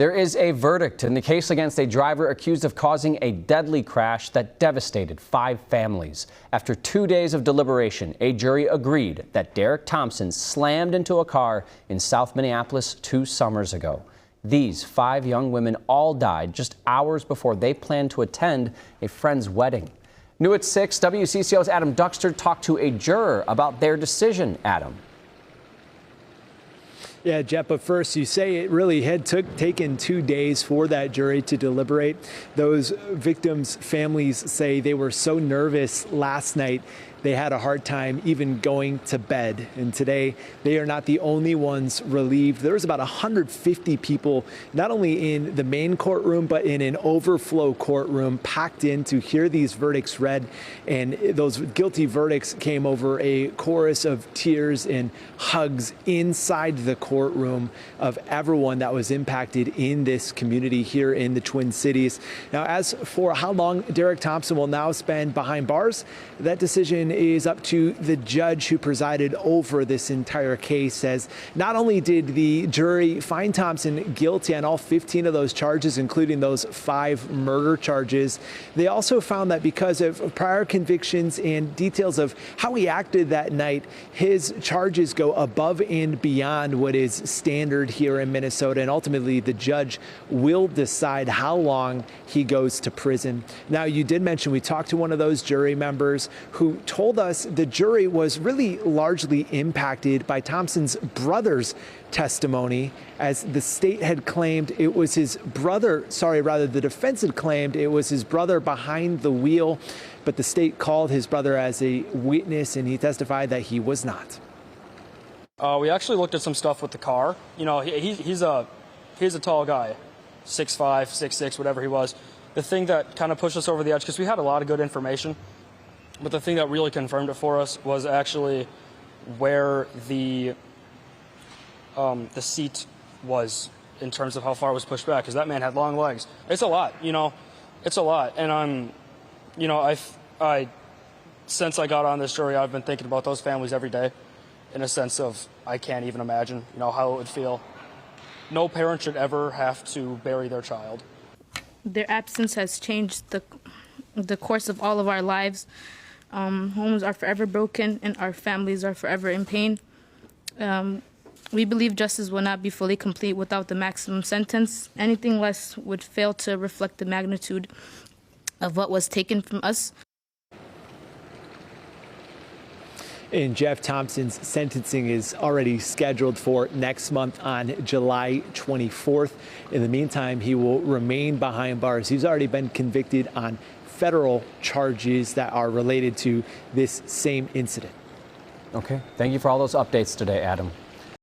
There is a verdict in the case against a driver accused of causing a deadly crash that devastated 5 families. After 2 days of deliberation, a jury agreed that Derrick Thompson slammed into a car in South Minneapolis 2 summers ago. These 5 young women all died just hours before they planned to attend a friend's wedding. New at 6, WCCO's Adam Duxter talked to a juror about their decision. Adam. Yeah, Jeff, but first, you say it really had taken 2 days for that jury to deliberate. Those victims' families say they were so nervous last night they had a hard time even going to bed. And today, they are not the only ones relieved. There was about 150 people, not only in the main courtroom, but in an overflow courtroom, packed in to hear these verdicts read. And those guilty verdicts came over a chorus of tears and hugs inside the courtroom of everyone that was impacted in this community here in the Twin Cities. Now, as for how long Derrick Thompson will now spend behind bars, that decision is up to the judge who presided over this entire case. As not only did the jury find Thompson guilty on all 15 of those charges, including those 5 murder charges, they also found that because of prior convictions and details of how he acted that night, his charges go above and beyond what is standard here in Minnesota. And ultimately, the judge will decide how long he goes to prison. Now, you did mention we talked to one of those jury members who told us the jury was really largely impacted by Thompson's brother's testimony, as the state had claimed it was his brother, the defense had claimed it was his brother behind the wheel, but the state called his brother as a witness, and he testified that he was not. We actually looked at some stuff with the car. You know, he's a tall guy, 6'5", 6'6", whatever he was. The thing that kind of pushed us over the edge, because we had a lot of good information, but the thing that really confirmed it for us was actually where the seat was in terms of how far it was pushed back, because that man had long legs. It's a lot, you know, it's a lot. And you know, I since I got on this jury, I've been thinking about those families every day, in a sense of I can't even imagine, you know, how it would feel. No parent should ever have to bury their child. Their absence has changed the course of all of our lives. Homes are forever broken and our families are forever in pain. We believe justice will not be fully complete without the maximum sentence. Anything less would fail to reflect the magnitude of what was taken from us. And Jeff Thompson's sentencing is already scheduled for next month on July 24th. In the meantime, he will remain behind bars. He's already been convicted on federal charges that are related to this same incident. Okay. Thank you for all those updates today, Adam.